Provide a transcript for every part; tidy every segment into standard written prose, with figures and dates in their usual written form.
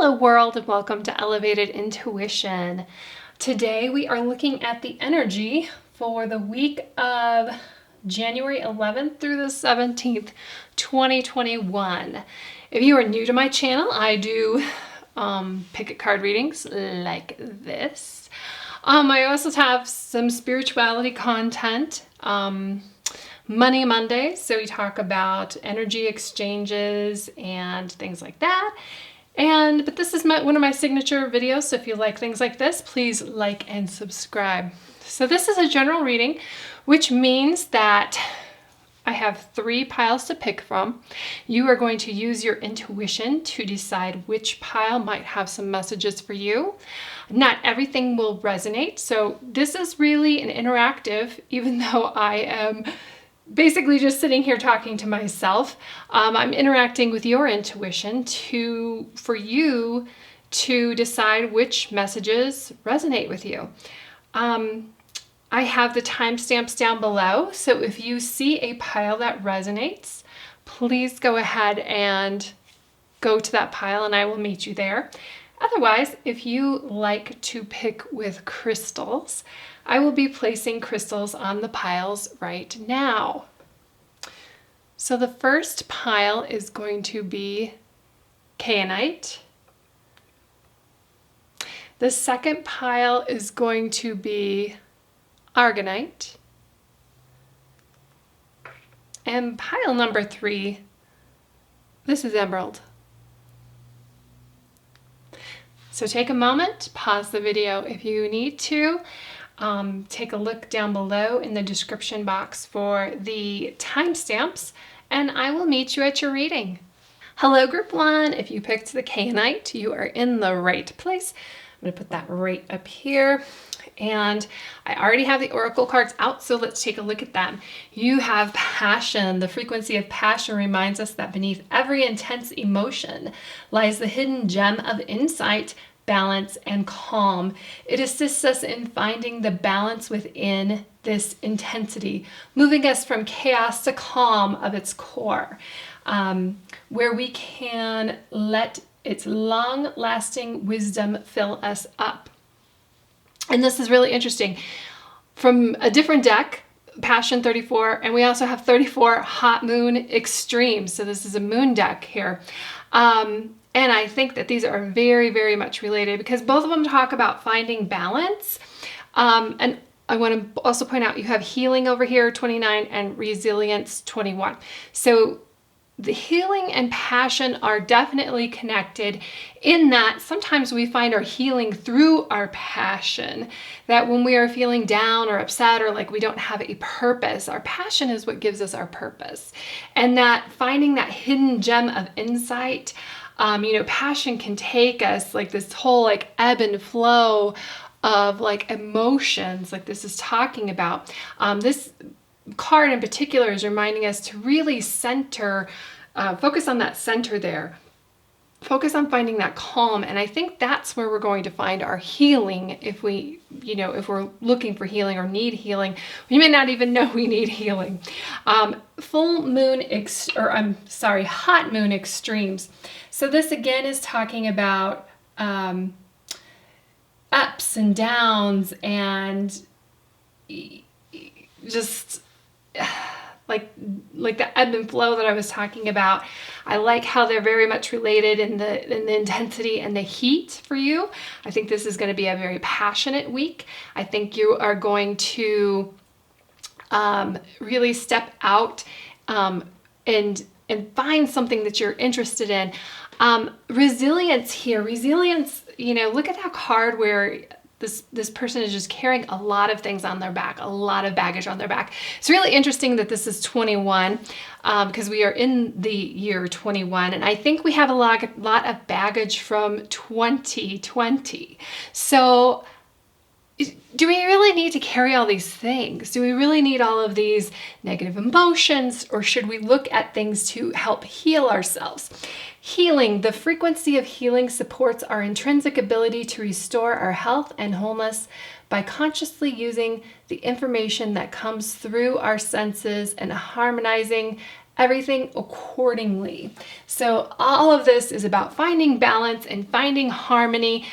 Hello world, and welcome to Elevated Intuition. Today we are looking at the energy for the week of January 11th through the 17th, 2021. If you are new to my channel, I do pick card readings like this. I also have some spirituality content. Money Monday, so we talk about energy exchanges and things like that. But this is one of my signature videos, so if you like things like this, please like and subscribe. So this is a general reading, which means that I have 3 piles to pick from. You are going to use your intuition to decide which pile might have some messages for you. Not everything will resonate, so this is really an interactive, even though I am basically just sitting here talking to myself. I'm interacting with your intuition for you to decide which messages resonate with you. I have the timestamps down below, so if you see a pile that resonates, please go ahead and go to that pile and I will meet you there. Otherwise, if you like to pick with crystals, I will be placing crystals on the piles right now. So the first pile is going to be Kyanite. The second pile is going to be Argonite. And pile number 3, this is Emerald. So take a moment, pause the video if you need to. Take a look down below in the description box for the timestamps, and I will meet you at your reading. Hello, Group 1. If you picked the Kyanite, you are in the right place. I'm going to put that right up here. And I already have the oracle cards out, so let's take a look at them. You have passion. The frequency of passion reminds us that beneath every intense emotion lies the hidden gem of insight, balance, and calm. It assists us in finding the balance within this intensity, moving us from chaos to calm of its core, where we can let its long-lasting wisdom fill us up. And this is really interesting. From a different deck, Passion 34, and we also have 34 Hot Moon Extremes. So this is a moon deck here. And I think that these are very, very much related because both of them talk about finding balance. And I want to also point out you have healing over here, 29, and resilience, 21. So the healing and passion are definitely connected in that sometimes we find our healing through our passion. That when we are feeling down or upset or like we don't have a purpose, our passion is what gives us our purpose. And that finding that hidden gem of insight, passion can take us like this whole like ebb and flow of like emotions like this is talking about. This card in particular is reminding us to really center, focus on that center there. Focus on finding that calm. And I think that's where we're going to find our healing if we, if we're looking for healing or need healing. We may not even know we need healing. Hot moon extremes. So this again is talking about ups and downs and just like the ebb and flow that I was talking about. I like how they're very much related in the intensity and the heat for you. I think this is going to be a very passionate week. I think you are going to really step out and find something that you're interested in. Resilience here. Resilience, look at that card where this person is just carrying a lot of things on their back, a lot of baggage on their back. It's really interesting that this is 21 because we are in the year 21. And I think we have a lot of baggage from 2020. So do we really need to carry all these things? Do we really need all of these negative emotions, or should we look at things to help heal ourselves? Healing. The frequency of healing supports our intrinsic ability to restore our health and wholeness by consciously using the information that comes through our senses and harmonizing everything accordingly. So all of this is about finding balance and finding harmony.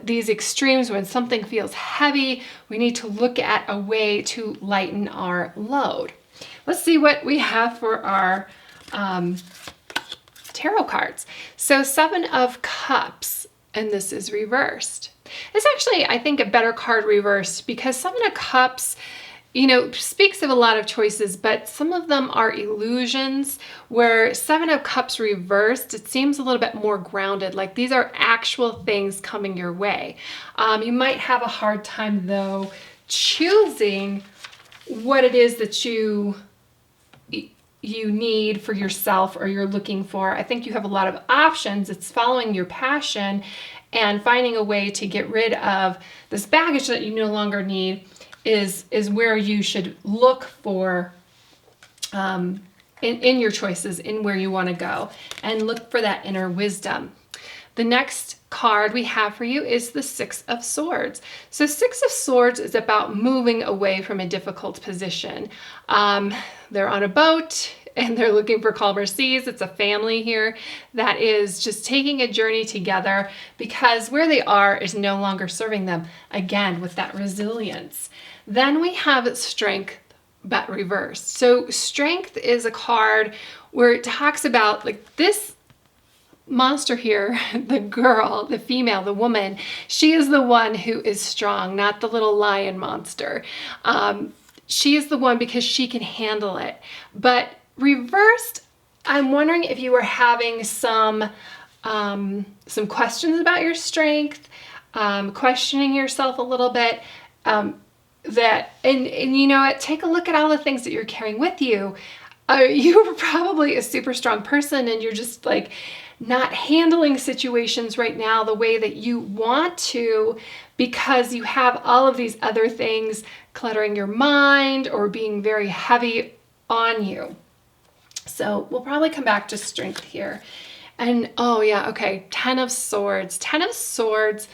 These extremes, when something feels heavy, we need to look at a way to lighten our load. Let's see what we have for our tarot cards. So 7 of Cups, and this is reversed. It's actually, I think, a better card reversed because 7 of Cups, you know, speaks of a lot of choices, but some of them are illusions, where 7 of Cups reversed, it seems a little bit more grounded, like these are actual things coming your way. You might have a hard time, though, choosing what it is that you need for yourself or you're looking for. I think you have a lot of options. It's following your passion and finding a way to get rid of this baggage that you no longer need is where you should look for in your choices, in where you want to go, and look for that inner wisdom. The next card we have for you is the 6 of Swords. So 6 of Swords is about moving away from a difficult position. They're on a boat and they're looking for calmer seas. It's a family here that is just taking a journey together because where they are is no longer serving them. Again, with that resilience. Then we have Strength, but reversed. So Strength is a card where it talks about like this monster here, the girl, the female, the woman, she is the one who is strong, not the little lion monster. She is the one because she can handle it. But reversed, I'm wondering if you were having some questions about your strength, questioning yourself a little bit, and you know what, take a look at all the things that you're carrying with you. You're probably a super strong person and you're just like not handling situations right now the way that you want to because you have all of these other things cluttering your mind or being very heavy on you. So we'll probably come back to Strength here. And oh yeah, okay, 10 of Swords. 10 of Swords,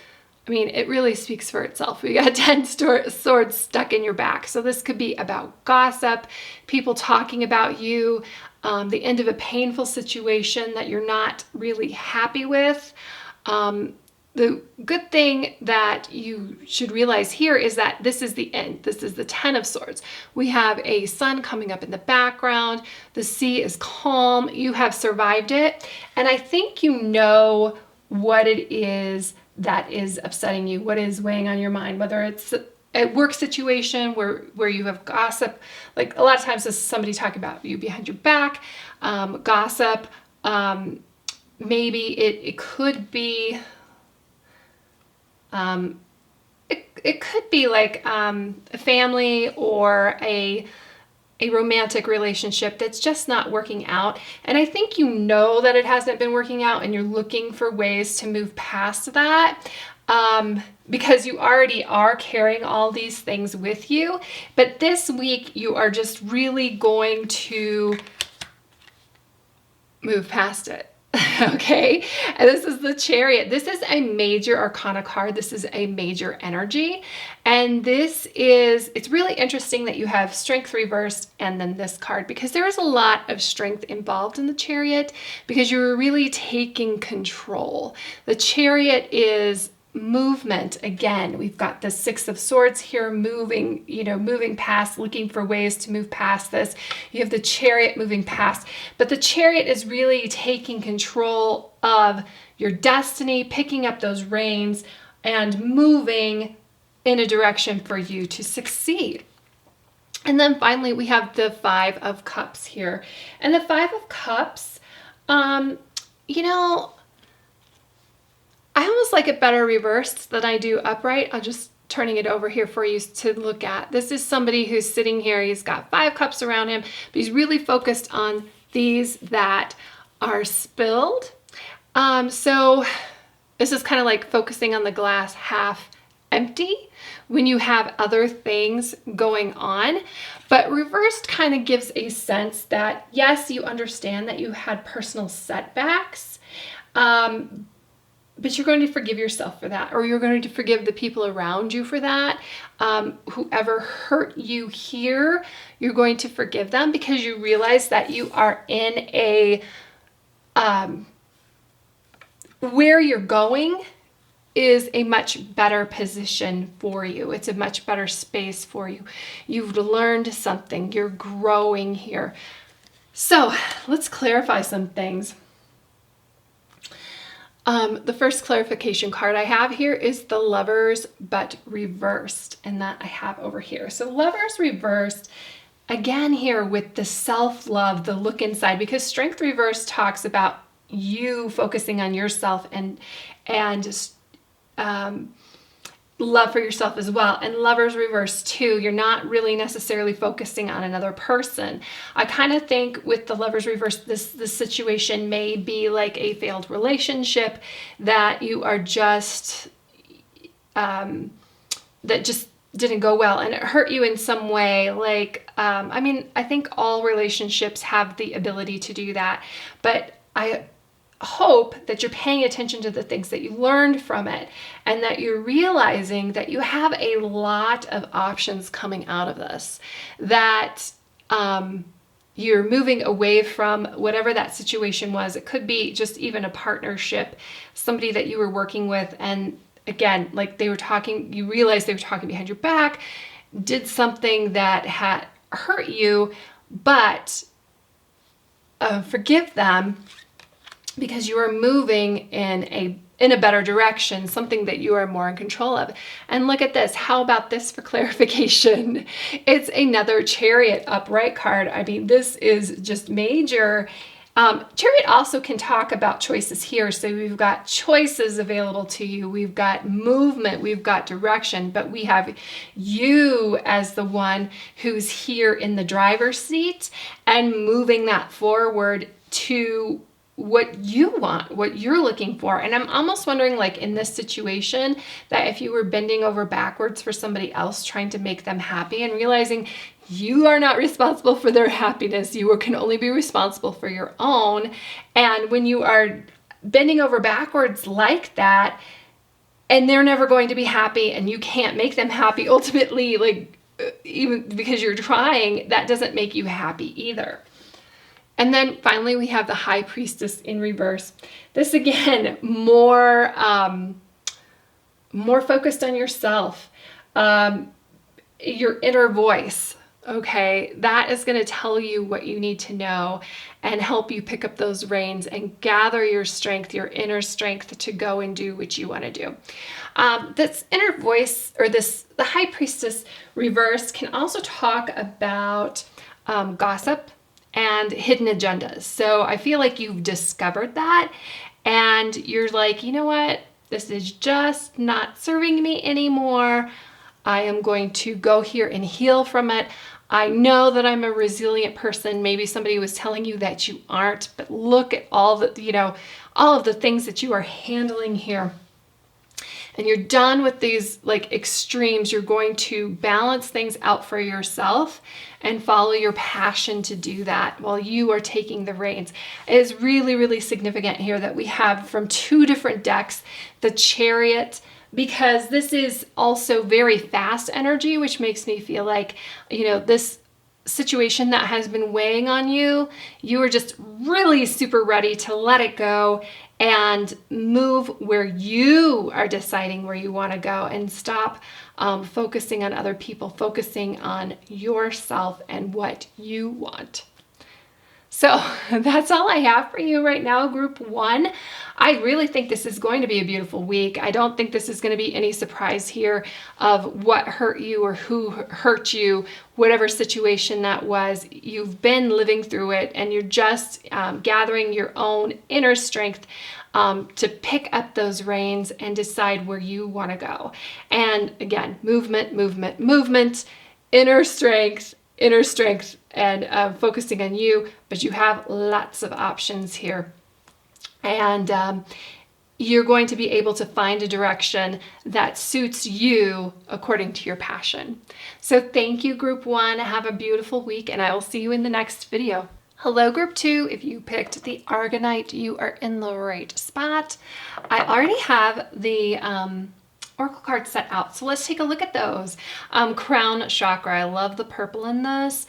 I mean, it really speaks for itself. We got 10 swords stuck in your back. So this could be about gossip, people talking about you, the end of a painful situation that you're not really happy with. The good thing that you should realize here is that this is the end. This is the 10 of Swords. We have a sun coming up in the background. The sea is calm. You have survived it. And I think you know what it is that is upsetting you, what is weighing on your mind, whether it's a work situation where you have gossip. Like a lot of times this is somebody talking about you behind your back, gossip. Maybe it could be, it could be like a family or a romantic relationship that's just not working out. And I think you know that it hasn't been working out and you're looking for ways to move past that because you already are carrying all these things with you. But this week you are just really going to move past it. Okay, and this is the Chariot. This is a major arcana card. This is a major energy. And it's really interesting that you have Strength reversed and then this card because there is a lot of strength involved in the Chariot because you're really taking control. The Chariot is movement. Again, we've got the 6 of Swords here moving past, looking for ways to move past this. You have the Chariot moving past, but the Chariot is really taking control of your destiny, picking up those reins and moving in a direction for you to succeed. And then finally, we have the 5 of Cups here. And the 5 of Cups, I almost like it better reversed than I do upright. I'm just turning it over here for you to look at. This is somebody who's sitting here. He's got 5 cups around him, but he's really focused on these that are spilled. So this is kind of like focusing on the glass half empty when you have other things going on. But reversed kind of gives a sense that, yes, you understand that you had personal setbacks, but you're going to forgive yourself for that, or you're going to forgive the people around you for that. Whoever hurt you here, you're going to forgive them because you realize that you are in a, where you're going is a much better position for you. It's a much better space for you. You've learned something. You're growing here. So let's clarify some things. The first clarification card I have here is the Lovers, but reversed, and that I have over here. So Lovers reversed, again here with the self-love, the look inside, because Strength reversed talks about you focusing on yourself and love for yourself as well. And Lovers reverse too, you're not really necessarily focusing on another person. I kind of think with the Lovers reverse, this situation may be like a failed relationship that you are just, that just didn't go well and it hurt you in some way. Like, I mean, I think all relationships have the ability to do that, but I hope that you're paying attention to the things that you learned from it and that you're realizing that you have a lot of options coming out of this, that you're moving away from whatever that situation was. It could be just even a partnership, somebody that you were working with, and again, like they were talking, you realized they were talking behind your back, did something that had hurt you, but forgive them, because you are moving in a better direction, something that you are more in control of. And look at this. How about this for clarification? It's another Chariot upright card. I mean, this is just major. Chariot also can talk about choices here. So we've got choices available to you. We've got movement. We've got direction. But we have you as the one who's here in the driver's seat and moving that forward to what you want, what you're looking for. And I'm almost wondering, like in this situation, that if you were bending over backwards for somebody else, trying to make them happy and realizing you are not responsible for their happiness, you can only be responsible for your own. And when you are bending over backwards like that, and they're never going to be happy and you can't make them happy, ultimately, like even because you're trying, that doesn't make you happy either. And then finally, we have the High Priestess in reverse. This again, more focused on yourself, your inner voice. Okay, that is going to tell you what you need to know and help you pick up those reins and gather your strength, your inner strength to go and do what you want to do. This inner voice, or the High Priestess reverse, can also talk about gossip and hidden agendas. So I feel like you've discovered that and you're like, you know what? This is just not serving me anymore. I am going to go here and heal from it. I know that I'm a resilient person. Maybe somebody was telling you that you aren't, but look at all the, all of the things that you are handling here. And you're done with these like extremes. You're going to balance things out for yourself and follow your passion to do that while you are taking the reins. It is really, really significant here that we have from two different decks, the Chariot, because this is also very fast energy, which makes me feel like, this situation that has been weighing on you, you are just really super ready to let it go and move where you are deciding where you want to go and stop focusing on other people, focusing on yourself and what you want. So that's all I have for you right now, Group 1. I really think this is going to be a beautiful week. I don't think this is going to be any surprise here of what hurt you or who hurt you, whatever situation that was. You've been living through it and you're just gathering your own inner strength to pick up those reins and decide where you want to go. And again, movement, inner strength, and focusing on you, but you have lots of options here. And you're going to be able to find a direction that suits you according to your passion. So thank you, Group 1. Have a beautiful week, and I will see you in the next video. Hello, group 2. If you picked the Argonite, you are in the right spot. I already have the oracle cards set out, so let's take a look at those. Crown chakra. I love the purple in this.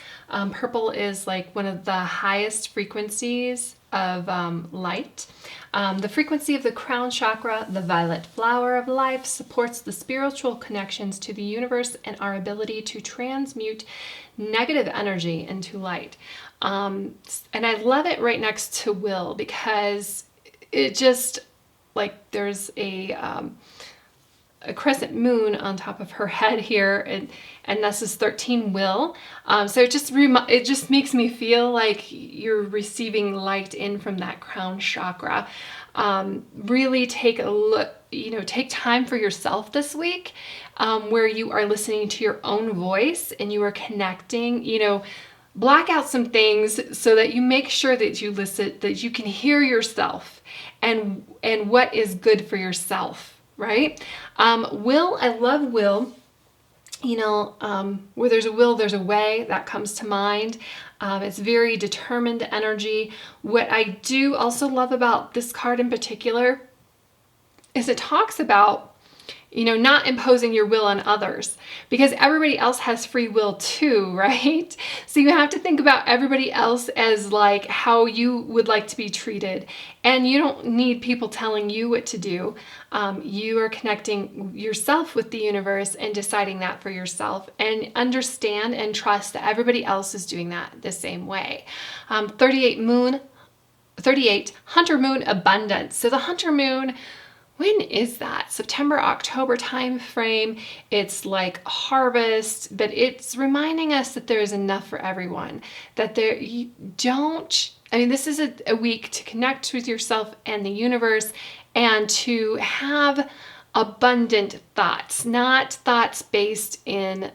Purple is like one of the highest frequencies of light. The frequency of the crown chakra, the violet flower of life, supports the spiritual connections to the universe and our ability to transmute negative energy into light. And I love it right next to will, because it just, like, there's a crescent moon on top of her head here, and this is 13 will. So it just makes me feel like you're receiving light in from that crown chakra. Really take a look, take time for yourself this week, where you are listening to your own voice and you are connecting, block out some things so that you make sure that you listen, that you can hear yourself and what is good for yourself. Right? Will, I love will. Where there's a will, there's a way. That comes to mind. It's very determined energy. What I do also love about this card in particular is it talks about, not imposing your will on others, because everybody else has free will too, right? So you have to think about everybody else as like how you would like to be treated. And you don't need people telling you what to do. You are connecting yourself with the universe and deciding that for yourself, and understand and trust that everybody else is doing that the same way. 38 Hunter Moon abundance. So the Hunter Moon, when is that? September, October time frame. It's like harvest, but it's reminding us that there is enough for everyone. That this is a week to connect with yourself and the universe, and to have abundant thoughts, not thoughts based in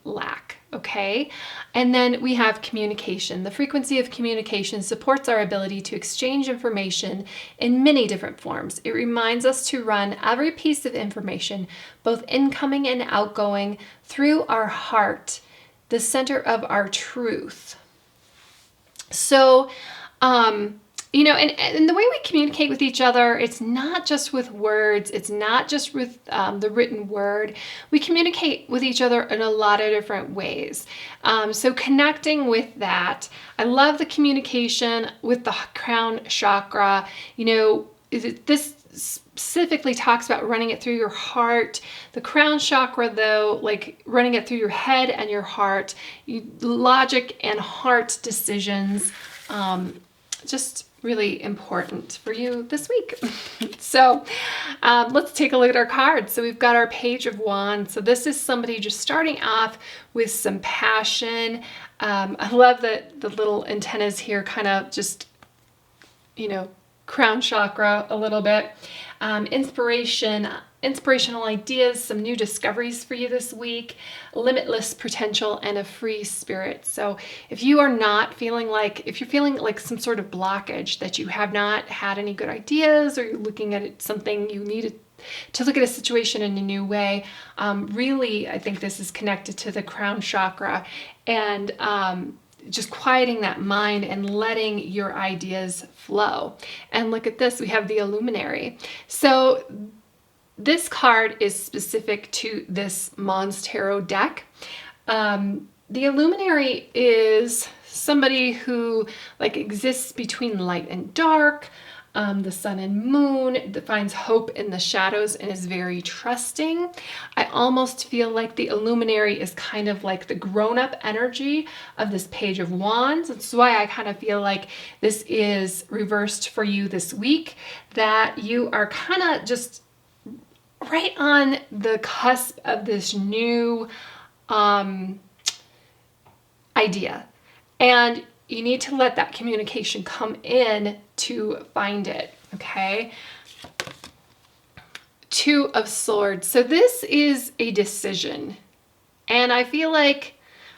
lack. Okay. And then we have communication. The frequency of communication supports our ability to exchange information in many different forms. It reminds us to run every piece of information, both incoming and outgoing, through our heart, the center of our truth. So, and the way we communicate with each other, it's not just with words. It's not just with the written word. We communicate with each other in a lot of different ways. So connecting with that, I love the communication with the crown chakra. This specifically talks about running it through your heart. The crown chakra, though, like running it through your head and your heart, logic and heart decisions, just really important for you this week. So let's take a look at our cards. So we've got our Page of Wands. So this is somebody just starting off with some passion. I love that the little antennas here kind of just, crown chakra a little bit. Inspirational ideas, some new discoveries for you this week, limitless potential, and a free spirit. So if you are not feeling like, if you're feeling like some sort of blockage, that you have not had any good ideas, or you're looking at something, you needed to look at a situation in a new way, really, I think this is connected to the crown chakra, and just quieting that mind and letting your ideas flow. And look at this, we have the Illuminary. So this card is specific to this Monstarot deck. The Illuminary is somebody who exists between light and dark, the sun and moon, that finds hope in the shadows and is very trusting. I almost feel like the Illuminary is kind of like the grown-up energy of this Page of Wands. That's why I kind of feel like this is reversed for you this week, that you are kind of just right on the cusp of this new idea. And you need to let that communication come in to find it, okay? Two of Swords. So this is a decision. And I feel like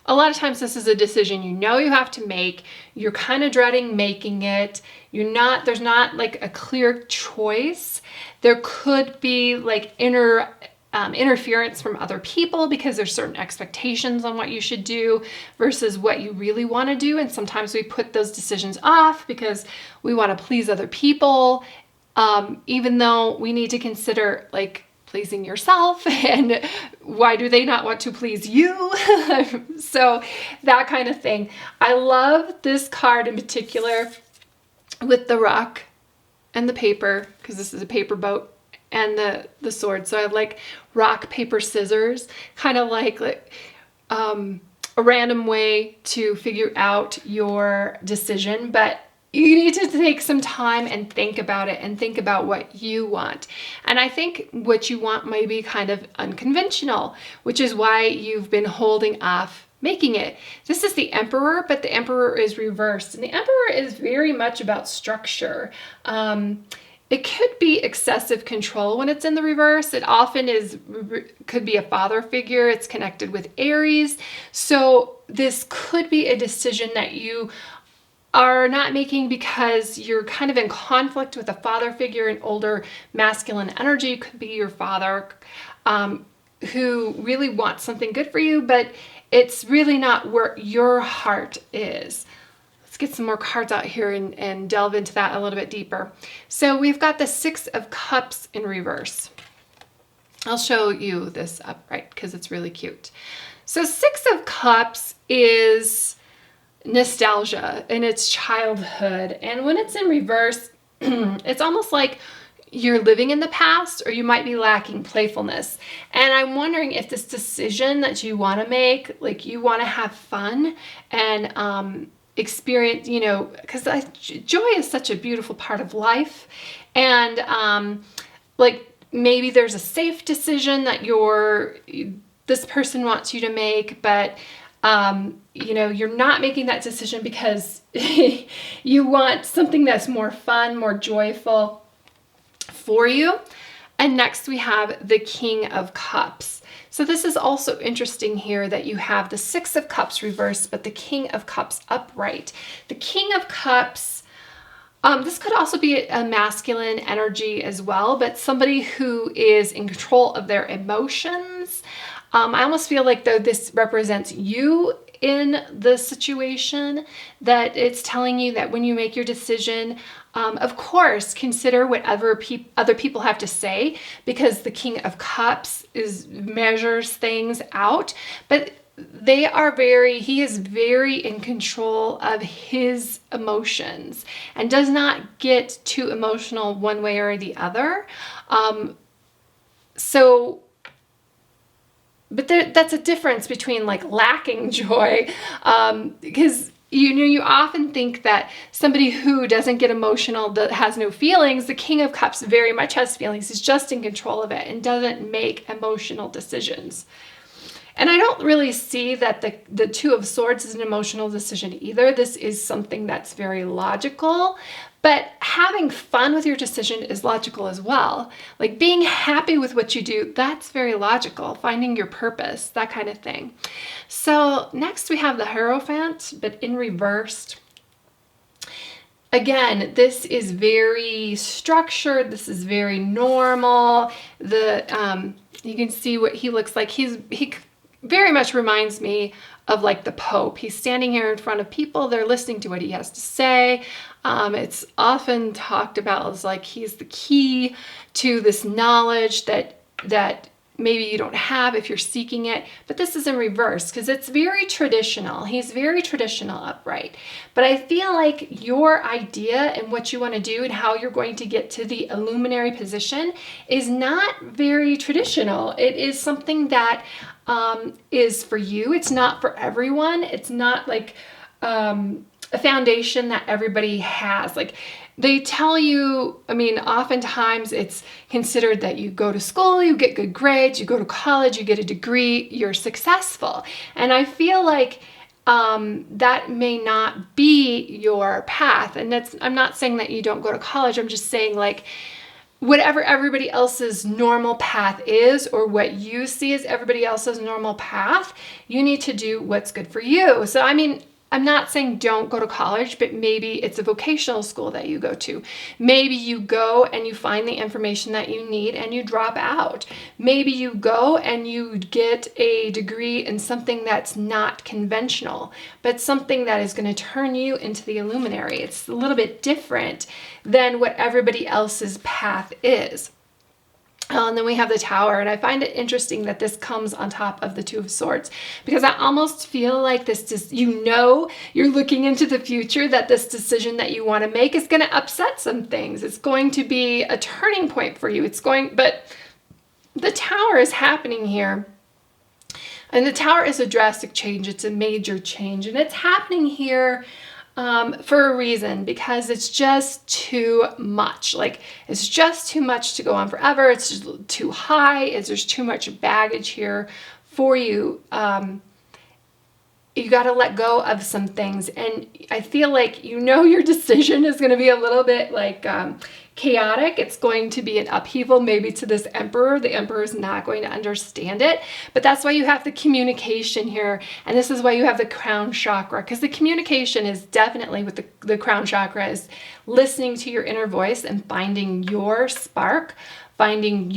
a lot of times this is a decision you have to make. You're kind of dreading making it. There's not like a clear choice. There could be like inner interference from other people because there's certain expectations on what you should do versus what you really want to do. And sometimes we put those decisions off because we want to please other people, even though we need to consider like pleasing yourself and why do they not want to please you? So that kind of thing. I love this card in particular with the rock and the paper, because this is a paper boat, and the sword. So I have like rock, paper, scissors, kind of like a random way to figure out your decision, but you need to take some time and think about it and think about what you want. And I think what you want might be kind of unconventional, which is why you've been holding off making it. This is the Emperor, but the Emperor is reversed. And the Emperor is very much about structure. It could be excessive control when it's in the reverse. It often could be a father figure. It's connected with Aries. So this could be a decision that you are not making because you're kind of in conflict with a father figure, an older masculine energy. Could be your father who really wants something good for you, but it's really not where your heart is. Let's get some more cards out here and delve into that a little bit deeper. So we've got the Six of Cups in reverse. I'll show you this upright because it's really cute. So Six of Cups is nostalgia and it's childhood. And when it's in reverse, it's almost like you're living in the past, or you might be lacking playfulness. And I'm wondering if this decision that you want to make, like you want to have fun and experience, you know, because joy is such a beautiful part of life. And like maybe there's a safe decision that this person wants you to make, but you know, you're not making that decision because you want something that's more fun, more joyful for you. And next we have the King of Cups. So this is also interesting here that you have the Six of Cups reversed, but the King of Cups upright. The King of Cups, this could also be a masculine energy as well, but somebody who is in control of their emotions. I almost feel like though this represents you in the situation, that it's telling you that when you make your decision, of course, consider what other people have to say, because the King of Cups measures things out, but he is very in control of his emotions and does not get too emotional one way or the other. But that's a difference between like lacking joy, because you often think that somebody who doesn't get emotional, that has no feelings, the King of Cups very much has feelings. He's just in control of it and doesn't make emotional decisions. And I don't really see that the Two of Swords is an emotional decision either. This is something that's very logical, but having fun with your decision is logical as well. Like being happy with what you do, that's very logical. Finding your purpose, that kind of thing. So next we have the Hierophant, but in reversed. Again, this is very structured. This is very normal. You can see what he looks like. He very much reminds me of like the Pope. He's standing here in front of people. They're listening to what he has to say. It's often talked about as like he's the key to this knowledge that maybe you don't have if you're seeking it. But this is in reverse because it's very traditional. He's very traditional upright. But I feel like your idea and what you want to do and how you're going to get to the illuminary position is not very traditional. It is something that is for you. It's not for everyone. It's not like a foundation that everybody has. Like they tell you, I mean, oftentimes it's considered that you go to school, you get good grades, you go to college, you get a degree, you're successful. And I feel like that may not be your path. And I'm not saying that you don't go to college. I'm just saying like whatever everybody else's normal path is, or what you see as everybody else's normal path, you need to do what's good for you. So, I mean, I'm not saying don't go to college, but maybe it's a vocational school that you go to. Maybe you go and you find the information that you need and you drop out. Maybe you go and you get a degree in something that's not conventional, but something that is going to turn you into the illuminary. It's a little bit different than what everybody else's path is. And then we have the Tower, and I find it interesting that this comes on top of the Two of Swords, because I almost feel like this, you're looking into the future, that this decision that you want to make is going to upset some things. It's going to be a turning point for you. But the Tower is happening here. And the Tower is a drastic change. It's a major change, and it's happening here for a reason, because it's just too much. Like, it's just too much to go on forever. It's just too high. There's too much baggage here for you. You got to let go of some things. And I feel like, your decision is going to be a little bit like chaotic. It's going to be an upheaval maybe to this emperor. The emperor is not going to understand it, but that's why you have the communication here. And this is why you have the crown chakra, because the communication is definitely with the crown chakra is listening to your inner voice and finding your spark, finding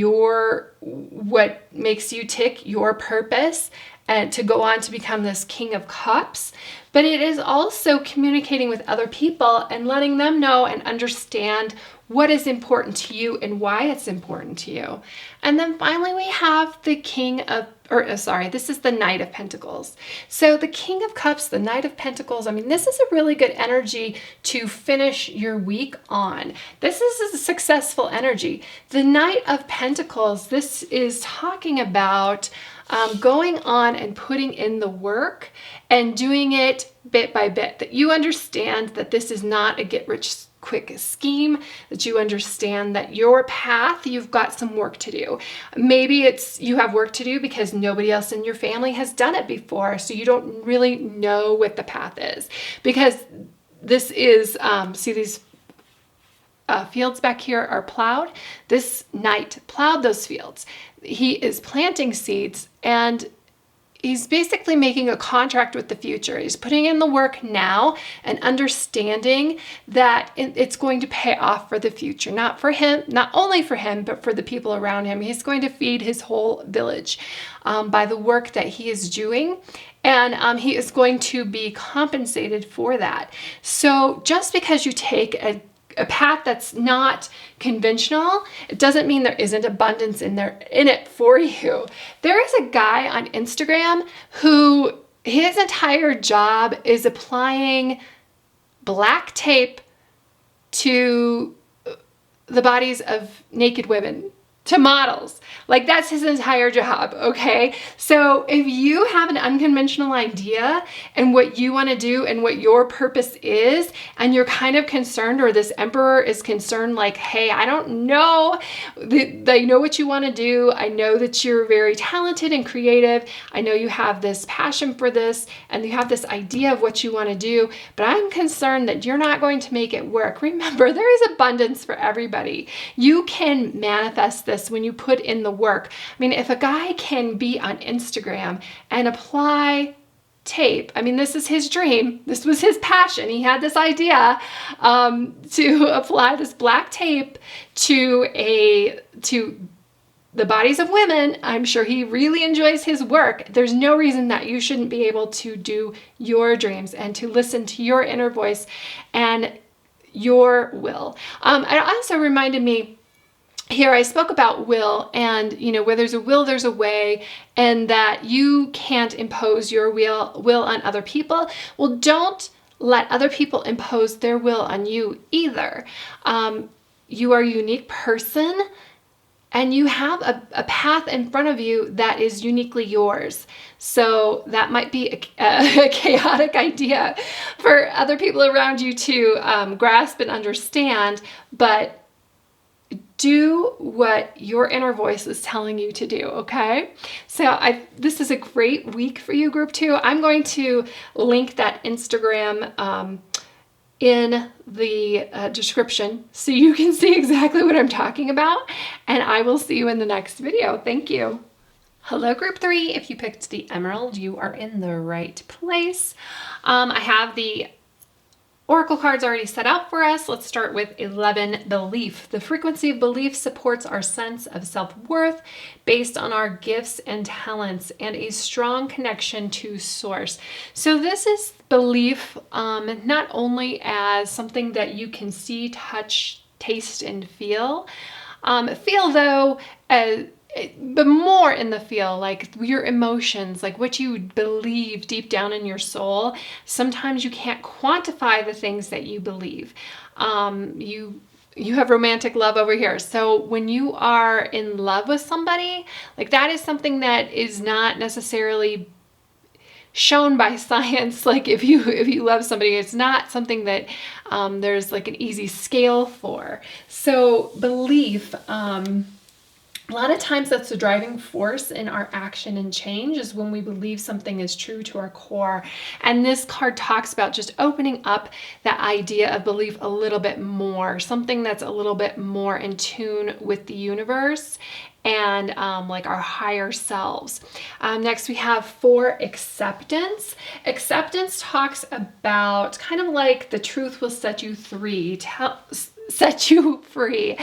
what makes you tick, your purpose, and to go on to become this King of Cups. But it is also communicating with other people and letting them know and understand what is important to you and why it's important to you. And then finally we have the this is the Knight of Pentacles. So the King of Cups, the Knight of Pentacles, this is a really good energy to finish your week on. This is a successful energy. The Knight of Pentacles, this is talking about going on and putting in the work and doing it bit by bit, that you understand that this is not a get-rich-quick scheme, that you understand that your path, you've got some work to do. Maybe you have work to do because nobody else in your family has done it before, so you don't really know what the path is. Because this is, see these fields back here are plowed. This knight plowed those fields. He is planting seeds, and he's basically making a contract with the future. He's putting in the work now and understanding that it's going to pay off for the future. Not for him, not only for him, but for the people around him. He's going to feed his whole village by the work that he is doing. And he is going to be compensated for that. So just because you take a path that's not conventional, it doesn't mean there isn't abundance in it for you. There is a guy on Instagram who his entire job is applying black tape to the bodies of naked women, to models. Like, that's his entire job, okay? So if you have an unconventional idea and what you want to do and what your purpose is, and you're kind of concerned, or this emperor is concerned, like, hey, I don't know, I know what you want to do. I know that you're very talented and creative. I know you have this passion for this and you have this idea of what you want to do, but I'm concerned that you're not going to make it work. Remember, there is abundance for everybody. You can manifest this when you put in the work. If a guy can be on Instagram and apply tape, this is his dream. This was his passion. He had this idea to apply this black tape to the bodies of women. I'm sure he really enjoys his work. There's no reason that you shouldn't be able to do your dreams and to listen to your inner voice and your will. It also reminded me, here I spoke about will, and where there's a will, there's a way, and that you can't impose your will on other people. Well, don't let other people impose their will on you either. You are a unique person, and you have a path in front of you that is uniquely yours. So that might be a chaotic idea for other people around you to grasp and understand, but do what your inner voice is telling you to do, okay? So this is a great week for you, Group 2. I'm going to link that Instagram in the description so you can see exactly what I'm talking about, and I will see you in the next video. Thank you. Hello, group 3. If you picked the emerald, you are in the right place. I have the oracle cards already set out for us. Let's start with 11, belief. The frequency of belief supports our sense of self-worth based on our gifts and talents and a strong connection to source. So this is belief not only as something that you can see, touch, taste, and feel. Feel though, but more in the feel, like your emotions, like what you believe deep down in your soul. Sometimes you can't quantify the things that you believe. You have romantic love over here. So when you are in love with somebody, like that is something that is not necessarily shown by science. Like if you love somebody, it's not something that there's like an easy scale for. So belief, a lot of times that's the driving force in our action and change, is when we believe something is true to our core. And this card talks about just opening up that idea of belief a little bit more, something that's a little bit more in tune with the universe and like our higher selves. Next we have 4, acceptance. Acceptance talks about kind of like the truth will set you free. Set you free.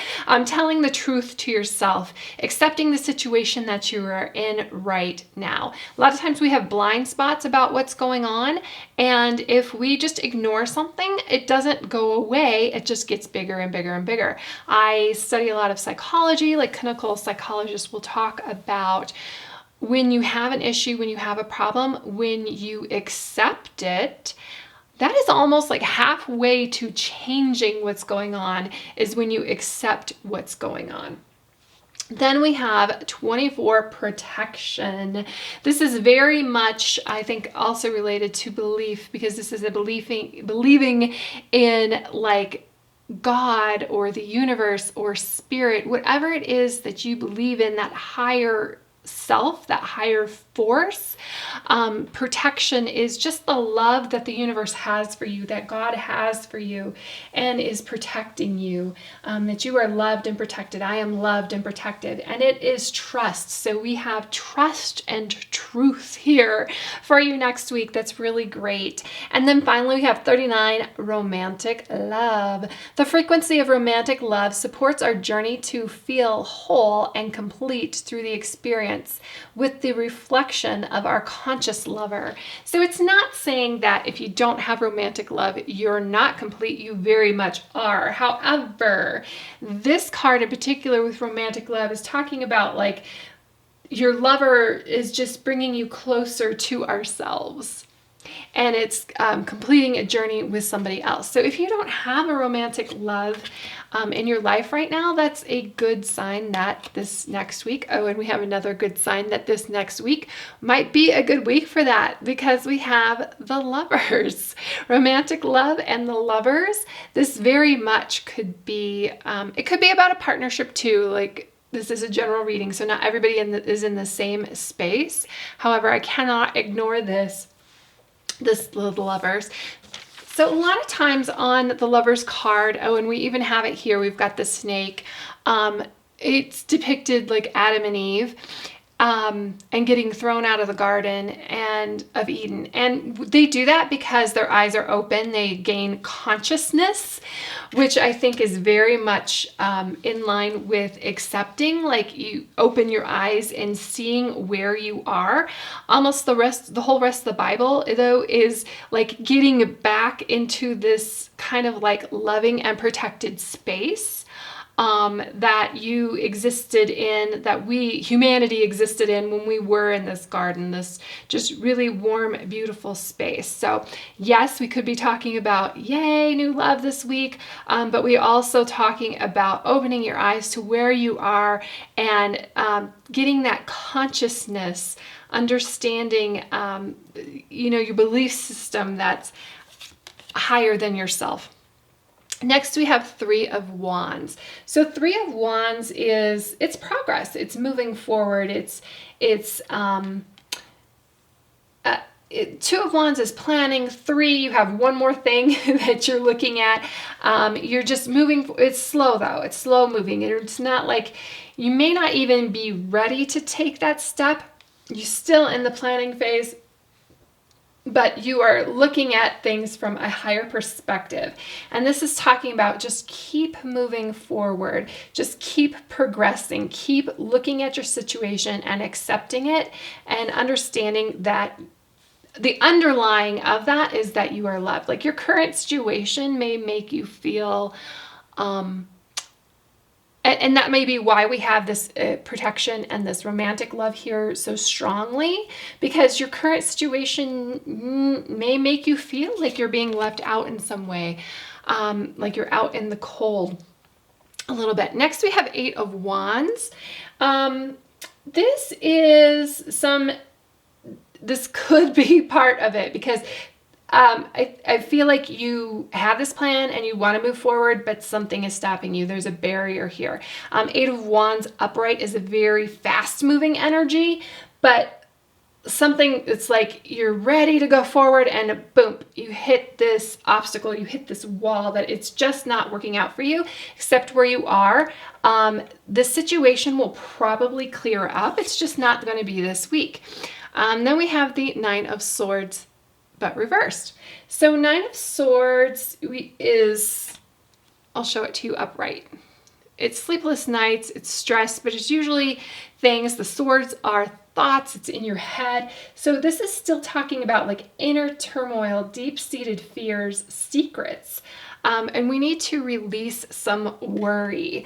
Telling the truth to yourself, accepting the situation that you are in right now. A lot of times we have blind spots about what's going on, and if we just ignore something, it doesn't go away, it just gets bigger and bigger and bigger. I study a lot of psychology, like clinical psychologists will talk about when you have an issue, when you have a problem, when you accept it, that is almost like halfway to changing what's going on, is when you accept what's going on. Then we have 24, protection. This is very much, I think, also related to belief, because this is a believing in like God or the universe or spirit, whatever it is that you believe in, that higher self, that higher force. Protection is just the love that the universe has for you, that God has for you and is protecting you, that you are loved and protected. I am loved and protected. And it is trust. So we have trust and truth here for you next week. That's really great. And then finally we have 39, romantic love. The frequency of romantic love supports our journey to feel whole and complete through the experience with the reflection of our conscious lover. So it's not saying that if you don't have romantic love, you're not complete. You very much are. However, this card in particular with romantic love is talking about like your lover is just bringing you closer to ourselves. And it's completing a journey with somebody else. So if you don't have a romantic love in your life right now, that's a good sign that this next week, oh, and we have another good sign that this next week might be a good week for that, because we have the lovers. Romantic love and the lovers. This very much could be, it could be about a partnership too, like this is a general reading, so not everybody is in the same space. However, I cannot ignore the lovers. So a lot of times on the lovers card, oh, and we even have it here, we've got the snake. It's depicted like Adam and Eve and getting thrown out of the garden of Eden. And they do that because their eyes are open. They gain consciousness, which I think is very much in line with accepting, like you open your eyes and seeing where you are. Almost the whole rest of the Bible, though, is like getting back into this kind of like loving and protected space that you existed in, that humanity existed in when we were in this garden, this just really warm, beautiful space. So yes, we could be talking about, yay, new love this week, but we also talking about opening your eyes to where you are and getting that consciousness, understanding, your belief system that's higher than yourself. Next, we have 3 of Wands. So 3 of Wands it's progress. It's moving forward. It's Two of Wands is planning. 3, you have one more thing that you're looking at. You're just moving. It's slow though. It's slow moving. It's not like you may not even be ready to take that step. You're still in the planning phase, but you are looking at things from a higher perspective. And this is talking about just keep moving forward, just keep progressing, keep looking at your situation and accepting it and understanding that the underlying of that is that you are loved. Like your current situation may make you feel, and that may be why we have this protection and this romantic love here so strongly, because your current situation may make you feel like you're being left out in some way, like you're out in the cold a little bit. Next, we have 8 of Wands. This could be part of it because I feel like you have this plan and you want to move forward, but something is stopping you. There's a barrier here. 8 of Wands upright is a very fast moving energy, but something, it's like you're ready to go forward and boom, you hit this obstacle, you hit this wall that it's just not working out for you, except where you are. The situation will probably clear up. It's just not going to be this week. Then we have the 9 of Swords, but reversed. So 9 of Swords I'll show it to you upright. It's sleepless nights, it's stress, but it's usually things. The swords are thoughts, it's in your head. So this is still talking about like inner turmoil, deep-seated fears, secrets. And we need to release some worry,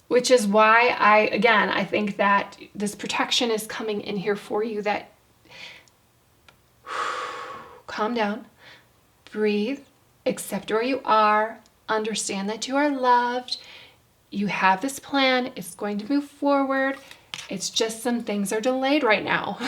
which is why I think that this protection is coming in here for you, that calm down, breathe, accept where you are, understand that you are loved, you have this plan, it's going to move forward, it's just some things are delayed right now.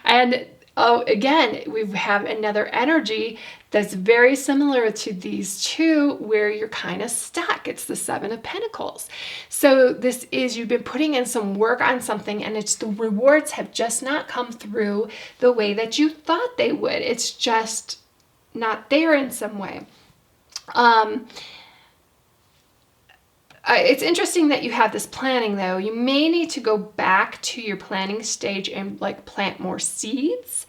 And again, we have another energy that's very similar to these two where you're kind of stuck. It's the 7 of Pentacles. So this is, you've been putting in some work on something and it's the rewards have just not come through the way that you thought they would. It's just not there in some way. It's interesting that you have this planning though. You may need to go back to your planning stage and like plant more seeds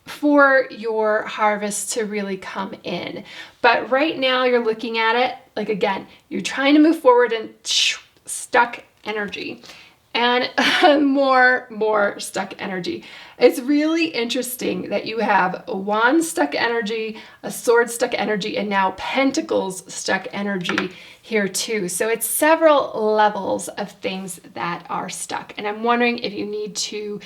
for your harvest to really come in. But right now you're looking at it like, again, you're trying to move forward and stuck energy and more stuck energy. It's really interesting that you have a wand stuck energy, a sword stuck energy, and now pentacles stuck energy here too. So it's several levels of things that are stuck. And I'm wondering if you need to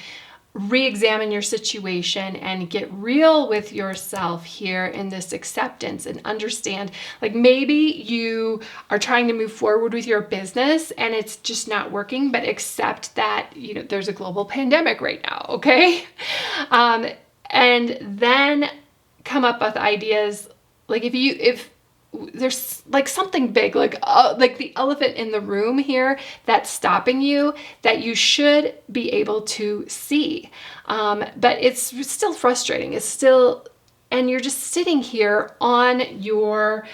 re-examine your situation and get real with yourself here in this acceptance and understand, like maybe you are trying to move forward with your business and it's just not working, but accept that, you know, there's a global pandemic right now, okay? And then come up with ideas, like if there's like something big, like the elephant in the room here that's stopping you, that you should be able to see. But it's still frustrating. It's still, and you're just sitting here on your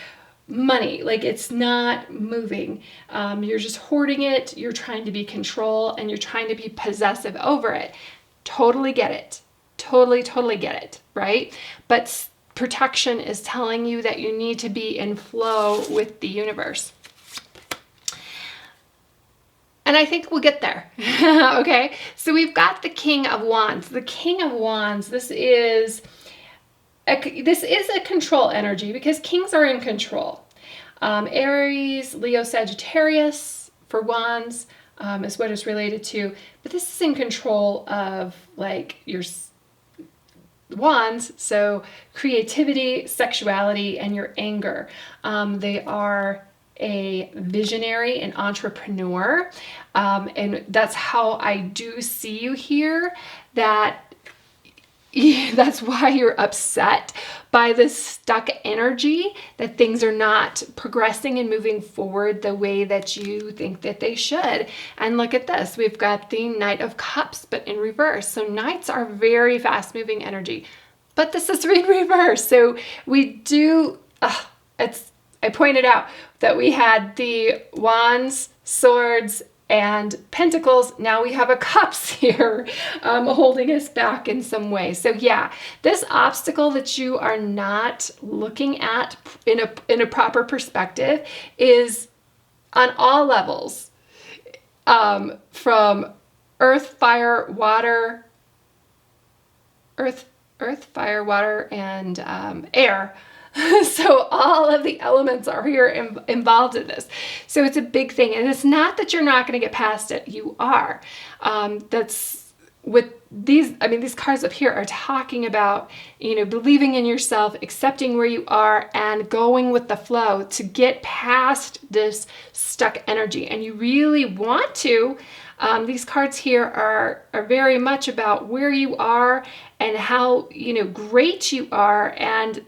money. Like it's not moving. You're just hoarding it. You're trying to be control and you're trying to be possessive over it. Totally get it. Totally get it. Right? But protection is telling you that you need to be in flow with the universe. And I think we'll get there. Okay, so we've got the King of Wands. The King of Wands, this is a control energy because kings are in control. Aries, Leo, Sagittarius for Wands is what it's related to. But this is in control of like your Wands, so creativity, sexuality, and your anger. They are a visionary, an entrepreneur, and that's how I do see you here, that that's why you're upset by this stuck energy, that things are not progressing and moving forward the way that you think that they should. And look at this, we've got the Knight of Cups, but in reverse. So Knights are very fast moving energy, but this is in reverse. So we do, I pointed out that we had the Wands, Swords, and Pentacles. Now we have a Cups here holding us back in some way. So yeah, this obstacle that you are not looking at in a proper perspective is on all levels, from earth, fire, water, fire, water, and air. So all of the elements are here involved in this. So it's a big thing. And it's not that you're not going to get past it. You are. That's with these, I mean, these cards up here are talking about, you know, believing in yourself, accepting where you are, and going with the flow to get past this stuck energy. And you really want to. These cards here are very much about where you are and how, you know, great you are, and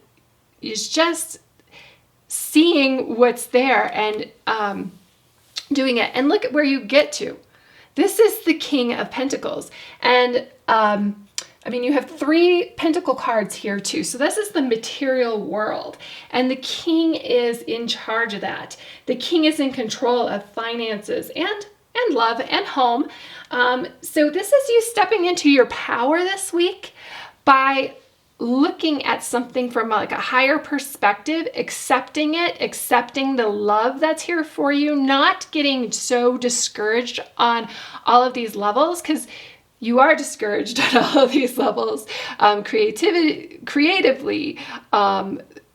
is just seeing what's there and doing it. And look at where you get to. This is the King of Pentacles. And I mean, you have 3 Pentacle cards here too. So this is the material world. And the King is in charge of that. The King is in control of finances and love and home. So this is you stepping into your power this week by looking at something from like a higher perspective, accepting it, accepting the love that's here for you, not getting so discouraged on all of these levels, because you are discouraged on all of these levels. Creatively,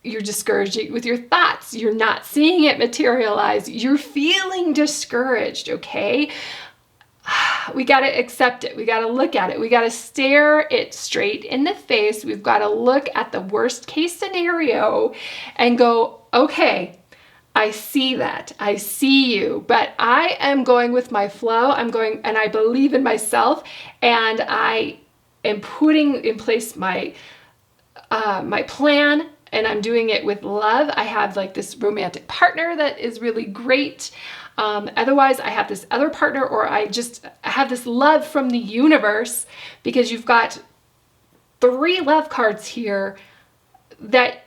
you're discouraged with your thoughts. You're not seeing it materialize. You're feeling discouraged, okay? We got to accept it. We got to look at it. We got to stare it straight in the face. We've got to look at the worst case scenario and go, okay, I see that. I see you, but I am going with my flow. I'm going, and I believe in myself, and I am putting in place my plan, and I'm doing it with love. I have like this romantic partner that is really great. Otherwise, I have this other partner, or I just have this love from the universe, because you've got 3 love cards here that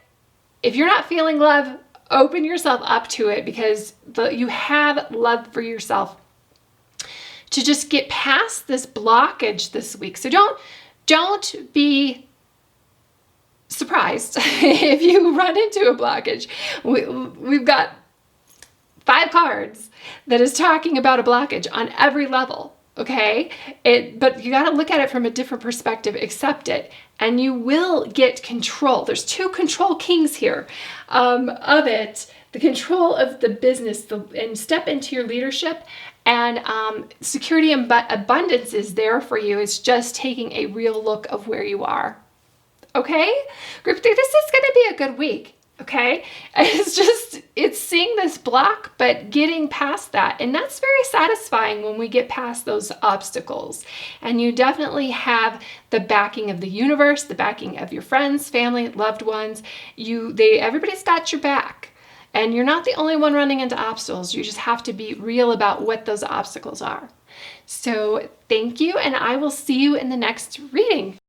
if you're not feeling love, open yourself up to it, because you have love for yourself to just get past this blockage this week. So don't be surprised if you run into a blockage. We've got 5 cards that is talking about a blockage on every level, okay? But you got to look at it from a different perspective, accept it, and you will get control. There's 2 control kings here of it, the control of the business, and step into your leadership, and security and abundance is there for you. It's just taking a real look of where you are, okay? Group 3, this is going to be a good week. Okay, it's seeing this block, but getting past that. And that's very satisfying when we get past those obstacles. And you definitely have the backing of the universe, the backing of your friends, family, loved ones. Everybody's got your back. And you're not the only one running into obstacles. You just have to be real about what those obstacles are. So thank you, and I will see you in the next reading.